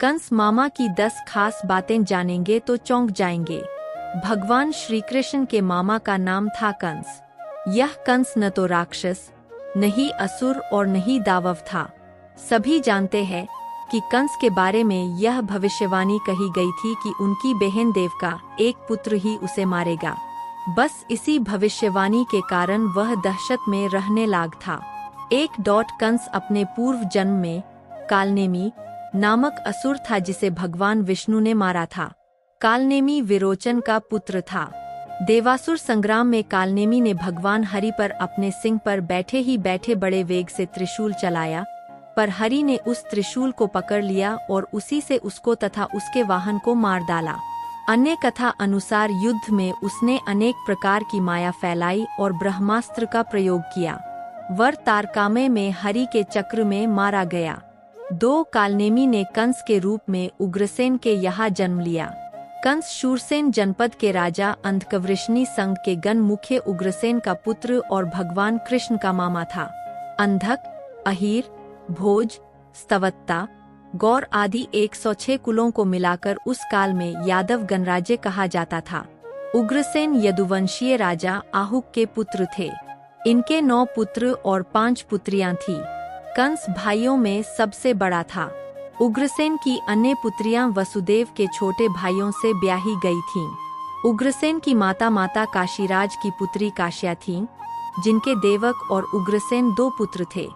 कंस मामा की 10 खास बातें जानेंगे तो चौंक जाएंगे। भगवान श्री कृष्ण के मामा का नाम था कंस। यह कंस न तो राक्षस, नहीं असुर और नहीं दानव था। सभी जानते हैं कि कंस के बारे में यह भविष्यवाणी कही गई थी कि उनकी बहन देवका एक पुत्र ही उसे मारेगा। बस इसी भविष्यवाणी के कारण वह दहशत में रहने लाग था। कंस अपने पूर्व जन्म में कालनेमी नामक असुर था जिसे भगवान विष्णु ने मारा था। कालनेमी विरोचन का पुत्र था। देवासुर संग्राम में कालनेमी ने भगवान हरि पर अपने सिंह पर बैठे ही बैठे बड़े वेग से त्रिशूल चलाया, पर हरि ने उस त्रिशूल को पकड़ लिया और उसी से उसको तथा उसके वाहन को मार डाला। अन्य कथा अनुसार युद्ध में उसने अनेक प्रकार की माया फैलाई और ब्रह्मास्त्र का प्रयोग किया। वर तारकामय में हरि के चक्र में मारा गया। कालनेमी ने कंस के रूप में उग्रसेन के यहाँ जन्म लिया। कंस शूरसेन जनपद के राजा अंधकवृष्णि संघ के गण मुख्य उग्रसेन का पुत्र और भगवान कृष्ण का मामा था। अंधक, अहीर, भोज, स्तवत्ता, गौर आदि 106 कुलों को मिलाकर उस काल में यादव गणराज्य कहा जाता था। उग्रसेन यदुवंशीय राजा आहुक के पुत्र थे। इनके 9 पुत्र और 5 पुत्रियां थीं। कंस भाइयों में सबसे बड़ा था। उग्रसेन की अन्य पुत्रियां वसुदेव के छोटे भाइयों से ब्याही गई थीं। उग्रसेन की माता काशीराज की पुत्री काश्या थीं, जिनके देवक और उग्रसेन 2 पुत्र थे।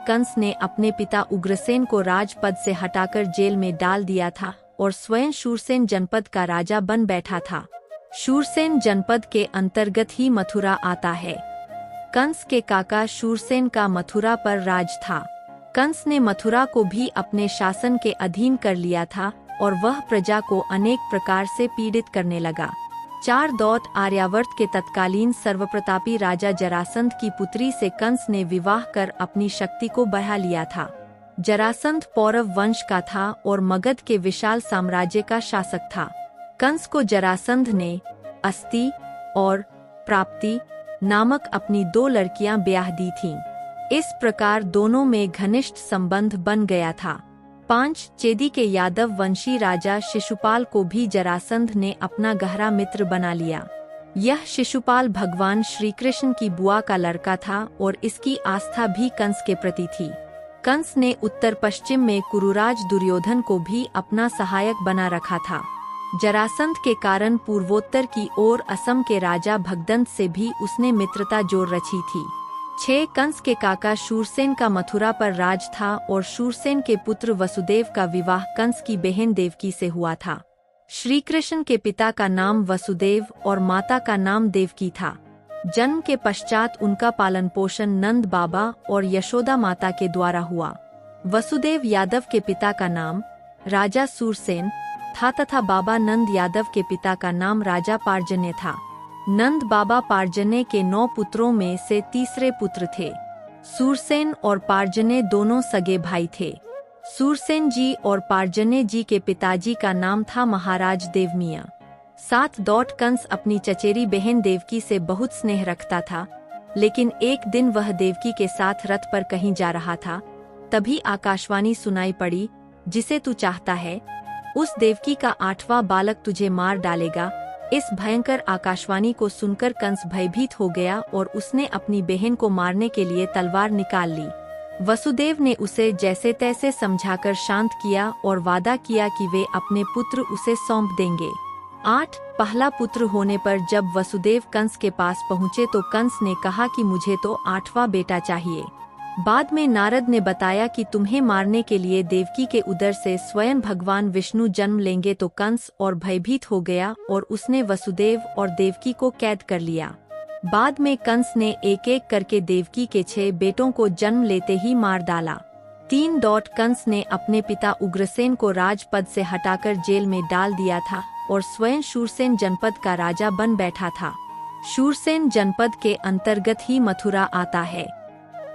कंस ने अपने पिता उग्रसेन को राजपद से हटाकर जेल में डाल दिया था और स्वयं शूरसेन जनपद का राजा बन बैठा था। शूरसेन जनपद के अंतर्गत ही मथुरा आता है। कंस के काका शूरसेन का मथुरा पर राज था। कंस ने मथुरा को भी अपने शासन के अधीन कर लिया था और वह प्रजा को अनेक प्रकार से पीड़ित करने लगा। आर्यावर्त के तत्कालीन सर्वप्रतापी राजा जरासंध की पुत्री से कंस ने विवाह कर अपनी शक्ति को बढ़ा लिया था। जरासंध पौरव वंश का था और मगध के विशाल साम्राज्य का शासक था। कंस को जरासंध ने अस्ति और प्राप्ति नामक अपनी 2 लड़कियां ब्याह दी थीं। इस प्रकार दोनों में घनिष्ठ संबंध बन गया था। 5 चेदी के यादव वंशी राजा शिशुपाल को भी जरासंध ने अपना गहरा मित्र बना लिया। यह शिशुपाल भगवान श्री कृष्ण की बुआ का लड़का था और इसकी आस्था भी कंस के प्रति थी। कंस ने उत्तर पश्चिम में कुरुराज दुर्योधन को भी अपना सहायक बना रखा था। जरासंध के कारण पूर्वोत्तर की ओर असम के राजा भगदंत से भी उसने मित्रता जोड़ रची थी। 6 कंस के काका शूरसेन का मथुरा पर राज था और शूरसेन के पुत्र वसुदेव का विवाह कंस की बहन देवकी से हुआ था। श्री कृष्ण के पिता का नाम वसुदेव और माता का नाम देवकी था। जन्म के पश्चात उनका पालन पोषण नंद बाबा और यशोदा माता के द्वारा हुआ। वसुदेव यादव के पिता का नाम राजा सूरसेन था तथा बाबा नंद यादव के पिता का नाम राजा पार्जन्य था। नंद बाबा पार्जन्य के 9 पुत्रों में से तीसरे पुत्र थे। सूरसेन और पार्जन्य दोनों सगे भाई थे। सूरसेन जी और पार्जन्य जी के पिताजी का नाम था महाराज देवमिया। 7 कंस अपनी चचेरी बहन देवकी से बहुत स्नेह रखता था, लेकिन एक दिन वह देवकी के साथ रथ पर कहीं जा रहा था। तभी आकाशवाणी सुनाई पड़ी, जिसे तू चाहता है उस देवकी का 8वां बालक तुझे मार डालेगा। इस भयंकर आकाशवाणी को सुनकर कंस भयभीत हो गया और उसने अपनी बहन को मारने के लिए तलवार निकाल ली। वसुदेव ने उसे जैसे तैसे समझाकर शांत किया और वादा किया कि वे अपने पुत्र उसे सौंप देंगे। 8 पहला पुत्र होने पर जब वसुदेव कंस के पास पहुँचे तो कंस ने कहा कि मुझे तो 8वां बेटा चाहिए। बाद में नारद ने बताया कि तुम्हें मारने के लिए देवकी के उदर से स्वयं भगवान विष्णु जन्म लेंगे तो कंस और भयभीत हो गया और उसने वसुदेव और देवकी को कैद कर लिया। बाद में कंस ने एक एक करके देवकी के 6 बेटों को जन्म लेते ही मार डाला। 3 कंस ने अपने पिता उग्रसेन को राजपद से हटाकर जेल में डाल दिया था और स्वयं शूरसेन जनपद का राजा बन बैठा था। शूरसेन जनपद के अंतर्गत ही मथुरा आता है।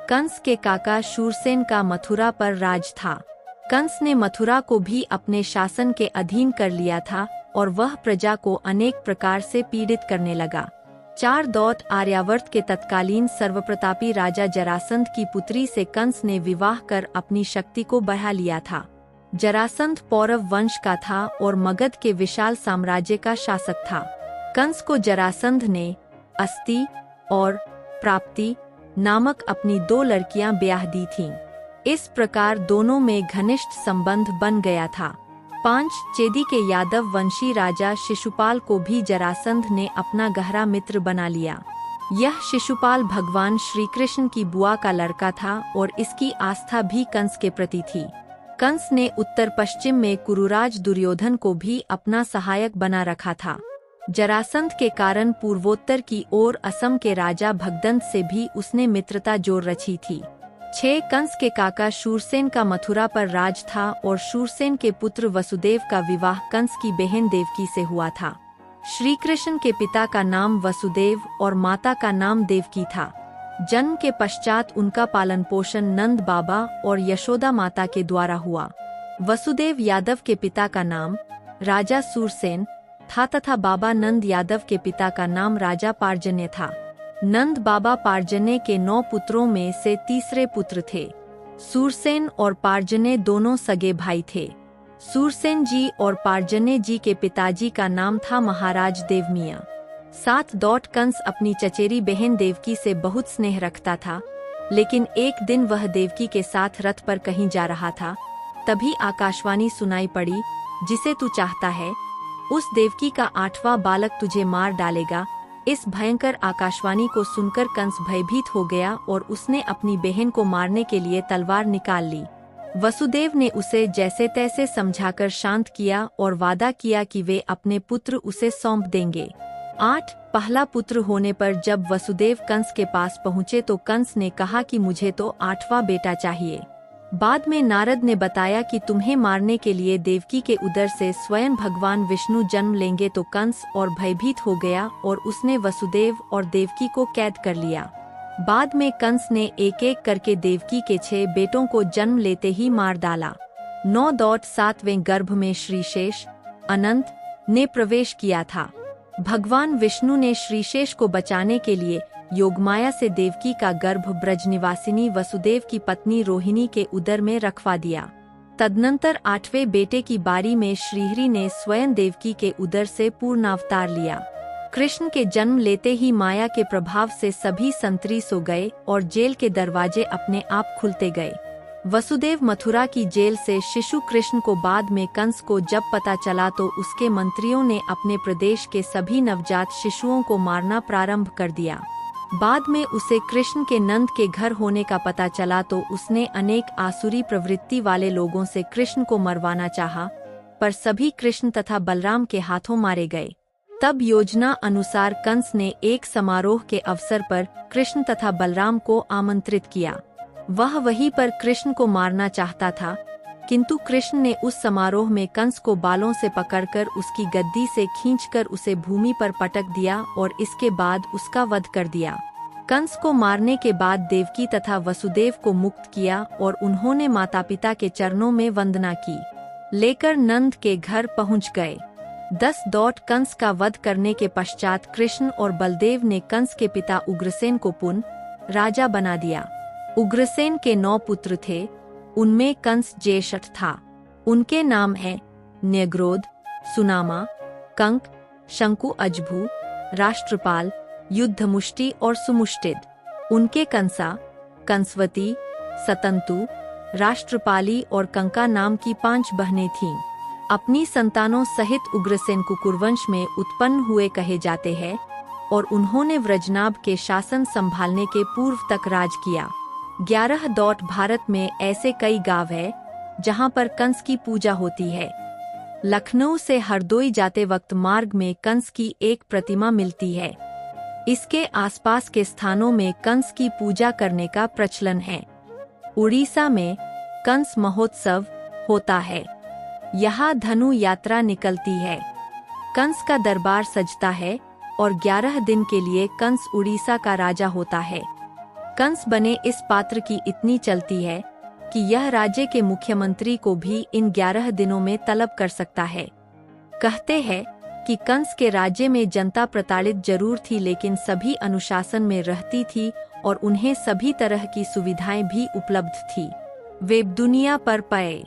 कंस के काका शूरसेन का मथुरा पर राज था। कंस ने मथुरा को भी अपने शासन के अधीन कर लिया था और वह प्रजा को अनेक प्रकार से पीड़ित करने लगा। 4 आर्यावर्त के तत्कालीन सर्वप्रतापी राजा जरासंध की पुत्री से कंस ने विवाह कर अपनी शक्ति को बढ़ा लिया था। जरासंध पौरव वंश का था और मगध के विशाल साम्राज्य का शासक था। कंस को जरासंध ने अस्ति और प्राप्ति नामक अपनी 2 लड़कियां ब्याह दी थीं। इस प्रकार दोनों में घनिष्ठ संबंध बन गया था। 5 चेदी के यादव वंशी राजा शिशुपाल को भी जरासंध ने अपना गहरा मित्र बना लिया। यह शिशुपाल भगवान श्री कृष्ण की बुआ का लड़का था और इसकी आस्था भी कंस के प्रति थी। कंस ने उत्तर पश्चिम में कुरुराज दुर्योधन को भी अपना सहायक बना रखा था। जरासंध के कारण पूर्वोत्तर की ओर असम के राजा भगदंत से भी उसने मित्रता जोड़ रची थी। 6 कंस के काका शूरसेन का मथुरा पर राज था और शूरसेन के पुत्र वसुदेव का विवाह कंस की बहन देवकी से हुआ था। श्री कृष्ण के पिता का नाम वसुदेव और माता का नाम देवकी था। जन्म के पश्चात उनका पालन पोषण नंद बाबा और यशोदा माता के द्वारा हुआ। वसुदेव यादव के पिता का नाम राजा सूरसेन था तथा बाबा नंद यादव के पिता का नाम राजा पार्जन्य था। नंद बाबा पार्जन्य के 9 पुत्रों में से तीसरे पुत्र थे। सूरसेन और पार्जन्य दोनों सगे भाई थे। सूरसेन जी और पार्जन्य जी के पिताजी का नाम था महाराज देवमिया। 7 कंस अपनी चचेरी बहन देवकी से बहुत स्नेह रखता था, लेकिन एक दिन वह देवकी के साथ रथ पर कहीं जा रहा था। तभी आकाशवाणी सुनाई पड़ी, जिसे तू चाहता है उस देवकी का 8वां बालक तुझे मार डालेगा। इस भयंकर आकाशवाणी को सुनकर कंस भयभीत हो गया और उसने अपनी बहन को मारने के लिए तलवार निकाल ली। वसुदेव ने उसे जैसे तैसे समझाकर शांत किया और वादा किया कि वे अपने पुत्र उसे सौंप देंगे। 8 पहला पुत्र होने पर जब वसुदेव कंस के पास पहुँचे तो कंस ने कहा कि मुझे तो 8वां बेटा चाहिए। बाद में नारद ने बताया कि तुम्हें मारने के लिए देवकी के उदर से स्वयं भगवान विष्णु जन्म लेंगे, तो कंस और भयभीत हो गया और उसने वसुदेव और देवकी को कैद कर लिया। बाद में कंस ने एक एक करके देवकी के 6 बेटों को जन्म लेते ही मार डाला। 9.7वें गर्भ में श्रीशेष अनंत ने प्रवेश किया था। भगवान विष्णु ने श्रीशेष को बचाने के लिए योगमाया से देवकी का गर्भ ब्रजनिवासिनी वसुदेव की पत्नी रोहिणी के उदर में रखवा दिया। तदनंतर 8वें बेटे की बारी में श्रीहरि ने स्वयं देवकी के उदर से पूर्णावतार लिया। कृष्ण के जन्म लेते ही माया के प्रभाव से सभी संतरी सो गए और जेल के दरवाजे अपने आप खुलते गए। वसुदेव मथुरा की जेल से शिशु कृष्ण को बाद में कंस को जब पता चला तो उसके मंत्रियों ने अपने प्रदेश के सभी नवजात शिशुओं को मारना प्रारंभ कर दिया। बाद में उसे कृष्ण के नंद के घर होने का पता चला तो उसने अनेक आसुरी प्रवृत्ति वाले लोगों से कृष्ण को मरवाना चाहा, पर सभी कृष्ण तथा बलराम के हाथों मारे गए। तब योजना अनुसार कंस ने एक समारोह के अवसर पर कृष्ण तथा बलराम को आमंत्रित किया। वह वहीं पर कृष्ण को मारना चाहता था, किंतु कृष्ण ने उस समारोह में कंस को बालों से पकड़कर उसकी गद्दी से खींचकर उसे भूमि पर पटक दिया और इसके बाद उसका वध कर दिया। कंस को मारने के बाद देवकी तथा वसुदेव को मुक्त किया और उन्होंने माता पिता के चरणों में वंदना की, लेकर नंद के घर पहुंच गए। 10 कंस का वध करने के पश्चात कृष्ण और बलदेव ने कंस के पिता उग्रसेन को पुनः राजा बना दिया। उग्रसेन के 9 पुत्र थे, उनमें कंस ज्येष्ठ था। उनके नाम हैं न्यग्रोध, सुनामा, कंक, शंकु अजभू, राष्ट्रपाल, युद्धमुष्टि और सुमुष्टिद। उनके कंसा, कंसवती, सतंतु, राष्ट्रपाली और कंका नाम की 5 बहनें थीं। अपनी संतानों सहित उग्रसेन कुकुरवंश में उत्पन्न हुए कहे जाते हैं और उन्होंने व्रजनाभ के शासन संभालने के पूर्व तक राज किया। 11 भारत में ऐसे कई गांव है जहां पर कंस की पूजा होती है। लखनऊ से हरदोई जाते वक्त मार्ग में कंस की एक प्रतिमा मिलती है। इसके आसपास के स्थानों में कंस की पूजा करने का प्रचलन है। उड़ीसा में कंस महोत्सव होता है। यहाँ धनु यात्रा निकलती है। कंस का दरबार सजता है और 11 दिन के लिए कंस उड़ीसा का राजा होता है। कंस बने इस पात्र की इतनी चलती है कि यह राज्य के मुख्यमंत्री को भी इन 11 दिनों में तलब कर सकता है। कहते हैं कि कंस के राज्य में जनता प्रताड़ित जरूर थी, लेकिन सभी अनुशासन में रहती थी और उन्हें सभी तरह की सुविधाएं भी उपलब्ध थी। वे दुनिया पर पाए